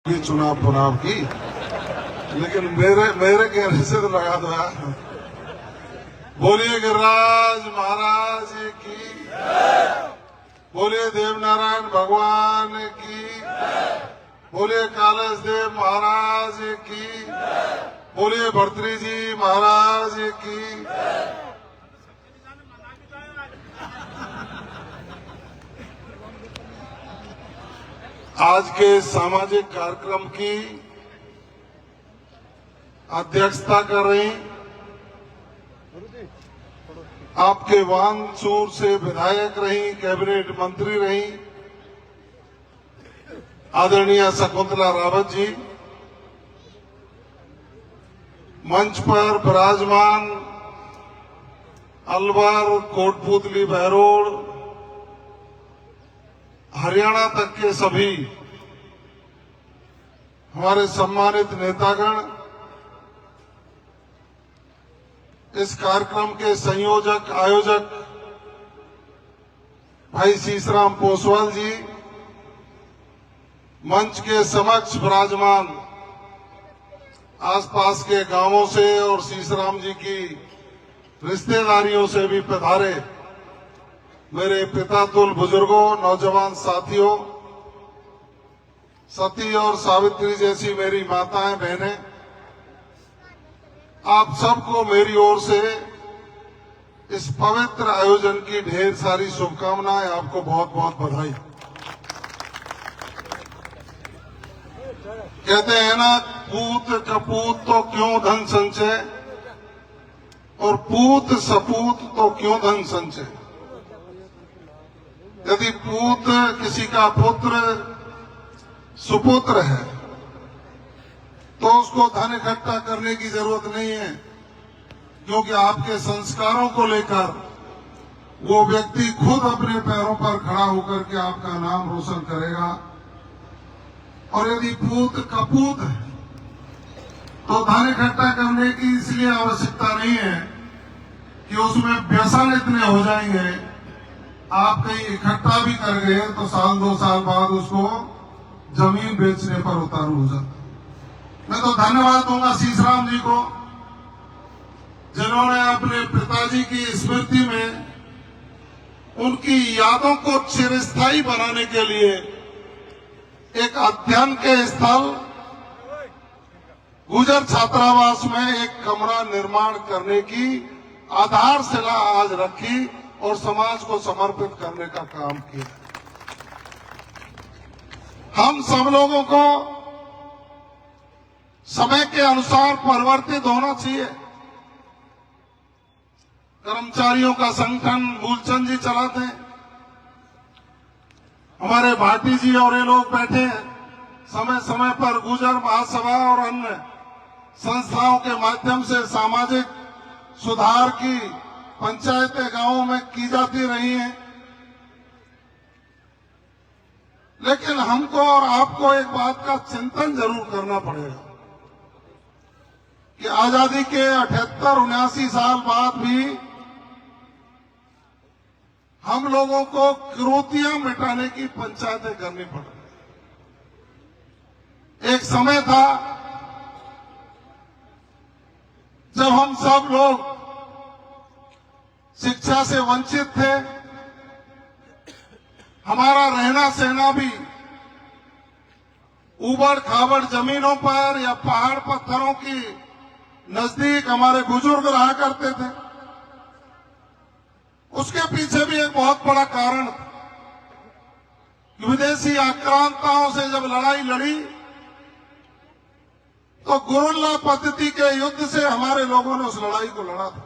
की चुनाव की, लेकिन मेरे कहने से तो लगा दो यार। बोलिए गिरिराज महाराज की, बोलिए देवनारायण भगवान की, बोलिए कालस देव महाराज की, बोलिए भर्तृ जी महाराज की। आज के सामाजिक कार्यक्रम की अध्यक्षता कर रही आपके वानसूर से विधायक रही, कैबिनेट मंत्री रही आदरणीय शकुंतला रावत जी, मंच पर विराजमान अलवर, कोटपुतली, बहरोड़, हरियाणा तक के सभी हमारे सम्मानित नेतागण, इस कार्यक्रम के संयोजक आयोजक भाई शीशराम पोसवाल जी, मंच के समक्ष विराजमान आसपास के गांवों से और शीशराम जी की रिश्तेदारियों से भी पधारे मेरे पितातुल बुजुर्गों, नौजवान साथियों, सती और सावित्री जैसी मेरी माताएं, बहनें, आप सबको मेरी ओर से इस पवित्र आयोजन की ढेर सारी शुभकामनाएं, आपको बहुत बहुत बधाई। कहते हैं ना, पूत कपूत तो क्यों धन संचय, और पूत सपूत तो क्यों धन संचय। यदि पूत किसी का पुत्र सुपुत्र है तो उसको धन इकट्ठा करने की जरूरत नहीं है, क्योंकि आपके संस्कारों को लेकर वो व्यक्ति खुद अपने पैरों पर खड़ा होकर के आपका नाम रोशन करेगा। और यदि पूत कपूत है तो धन इकट्ठा करने की इसलिए आवश्यकता नहीं है कि उसमें व्यसन इतने हो जाएंगे, आप कहीं इकट्ठा भी कर गए तो साल 2 साल बाद उसको जमीन बेचने पर उतारू हो जाता। मैं तो धन्यवाद दूंगा शीशराम जी को, जिन्होंने अपने पिताजी की स्मृति में उनकी यादों को चिरस्थायी बनाने के लिए एक अध्ययन के स्थल गुजर छात्रावास में एक कमरा निर्माण करने की आधारशिला आज रखी और समाज को समर्पित करने का काम किया। हम सब लोगों को समय के अनुसार परिवर्तित होना चाहिए। कर्मचारियों का संगठन मूलचंद जी चलाते हैं, हमारे भाटी जी और ये लोग बैठे हैं, समय समय पर गुजर महासभा और अन्य संस्थाओं के माध्यम से सामाजिक सुधार की पंचायतें गांवों में की जाती रही हैं। लेकिन हमको और आपको एक बात का चिंतन जरूर करना पड़ेगा कि आजादी के 78-79 साल बाद भी हम लोगों को क्रोतियां मिटाने की पंचायतें करनी पड़ रही। एक समय था जब हम सब लोग शिक्षा से वंचित थे, हमारा रहना सहना भी ऊबड़ खाबड़ जमीनों पर या पहाड़ पत्थरों की नजदीक हमारे बुजुर्ग रहा करते थे। उसके पीछे भी एक बहुत बड़ा कारण था। विदेशी आक्रांताओं से जब लड़ाई लड़ी तो गुरिल्ला पद्धति के युद्ध से हमारे लोगों ने उस लड़ाई को लड़ा था।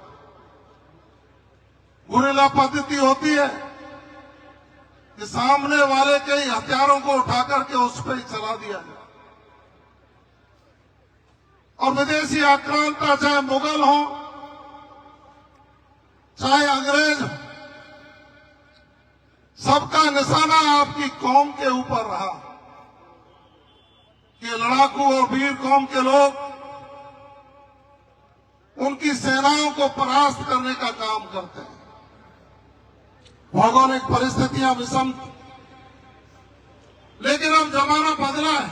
गुरिल्ला पद्धति होती है कि सामने वाले के हथियारों को उठा करके उस पर ही चला दिया जाए। और विदेशी आक्रांता चाहे मुगल हो, चाहे अंग्रेज हो, सबका निशाना आपकी कौम के ऊपर रहा कि लड़ाकू और वीर कौम के लोग उनकी सेनाओं को परास्त करने का काम करते हैं। भौगोलिक परिस्थितियां विषम, लेकिन अब जमाना बदला है।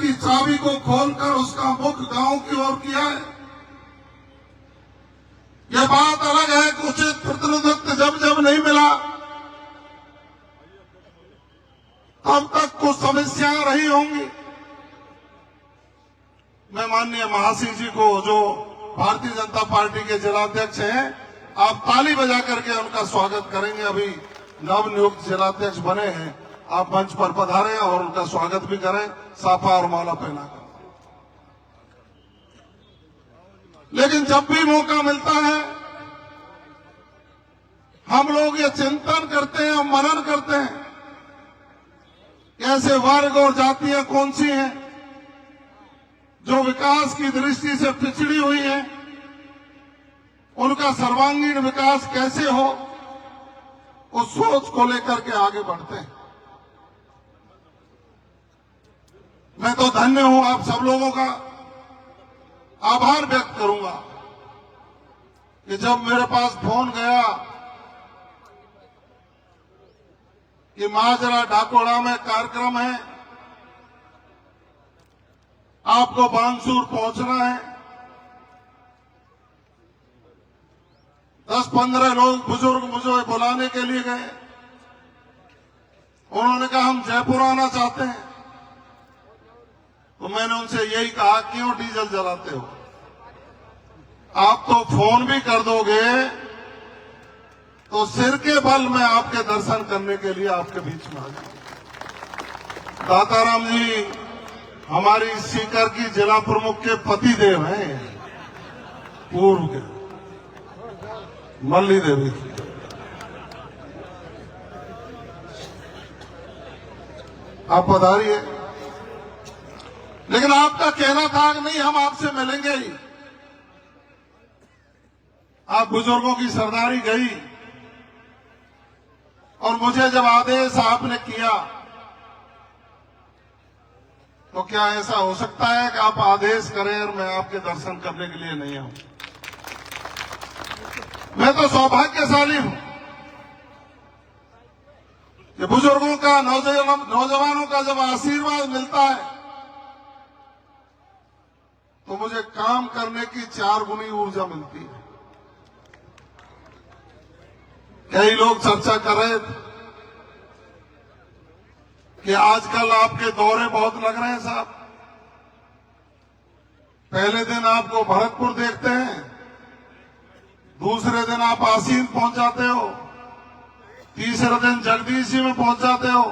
की चाबी को खोलकर उसका मुख गांव की ओर किया है। यह बात अलग है कि उचित प्रतिनिधित्व जब जब नहीं मिला तब तक कुछ समस्याएं रही होंगी। मैं माननीय महासिंह जी को, जो भारतीय जनता पार्टी के जिलाध्यक्ष हैं, आप ताली बजा करके उनका स्वागत करेंगे। अभी नवनियुक्त जिलाध्यक्ष बने हैं, आप मंच पर पधारें और उनका स्वागत भी करें साफा और माला पहनाकर। लेकिन जब भी मौका मिलता है हम लोग ये चिंतन करते हैं और मनन करते हैं कि ऐसे वर्ग और जातियां कौन सी हैं जो विकास की दृष्टि से पिछड़ी हुई हैं, उनका सर्वांगीण विकास कैसे हो, उस सोच को लेकर के आगे बढ़ते हैं। मैं तो धन्य हूं, आप सब लोगों का आभार व्यक्त करूंगा कि जब मेरे पास फोन गया कि माजरा डाकोड़ा में कार्यक्रम है, आपको बानसूर पहुंचना है, 10-15 लोग बुजुर्ग मुझे बुलाने के लिए गए। उन्होंने कहा हम जयपुर आना चाहते हैं। तो मैंने उनसे यही कहा, क्यों डीजल जलाते हो? आप तो फोन भी कर दोगे तो सिर के बल में आपके दर्शन करने के लिए आपके बीच में आ जाऊंगा। दाताराम जी हमारी सीकर की जिला प्रमुख के पतिदेव हैं, पूर्व के मल्ली देवी। आप पधारिए। लेकिन आपका कहना था कि नहीं, हम आपसे मिलेंगे ही। आप बुजुर्गों की सरदारी गई और मुझे जब आदेश आपने किया तो क्या ऐसा हो सकता है कि आप आदेश करें और मैं आपके दर्शन करने के लिए नहीं आऊं? मैं तो सौभाग्यशाली हूं कि बुजुर्गों का, नौजवानों का जब आशीर्वाद मिलता है तो मुझे काम करने की 4 गुनी ऊर्जा मिलती है। कई लोग चर्चा कर रहे थे कि आजकल आपके दौरे बहुत लग रहे हैं साहब। पहले दिन आपको भरतपुर देखते हैं, दूसरे दिन आप आसीन पहुंच जाते हो, तीसरे दिन जगदीशी में पहुंच जाते हो,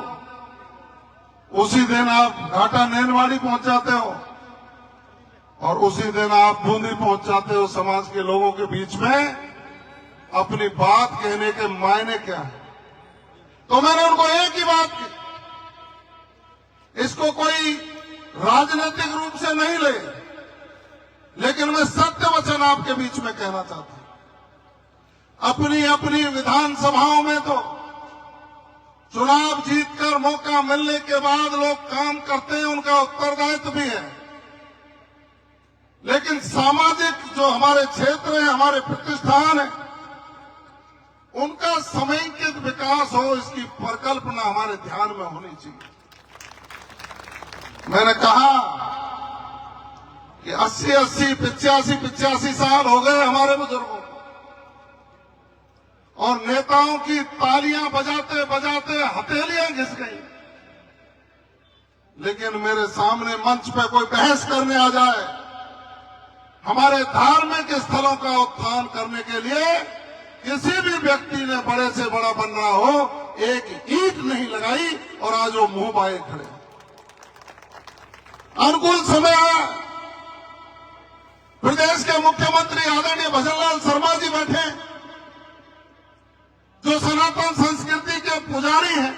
उसी दिन आप घाटा नैनवाड़ी पहुंच जाते हो और उसी दिन आप बूंदी पहुंच जाते हो। समाज के लोगों के बीच में अपनी बात कहने के मायने क्या है? तो मैंने उनको एक ही बात की, इसको कोई राजनीतिक रूप से नहीं ले, लेकिन मैं सत्य वचन आपके बीच में कहना चाहता हूं। अपनी अपनी विधानसभाओं में तो चुनाव जीतकर मौका मिलने के बाद लोग काम करते हैं, उनका उत्तरदायित्व भी है। लेकिन सामाजिक जो हमारे क्षेत्र है, हमारे प्रतिष्ठान है, उनका समेकित विकास हो, इसकी परिकल्पना हमारे ध्यान में होनी चाहिए। मैंने कहा कि 80-80, 85-85 साल हो गए हमारे बुजुर्गों को, और नेताओं की तालियां बजाते बजाते हथेलियां घिस गई। लेकिन मेरे सामने मंच पे कोई बहस करने आ जाए, हमारे धार्मिक स्थलों का उत्थान करने के लिए किसी भी व्यक्ति ने बड़े से बड़ा बन रहा हो, एक ईंट नहीं लगाई और आज वो मुंह बाए खड़े। अनुकूल समय आया, प्रदेश के मुख्यमंत्री आदरणीय भजनलाल शर्मा जी बैठे, जो सनातन संस्कृति के पुजारी हैं,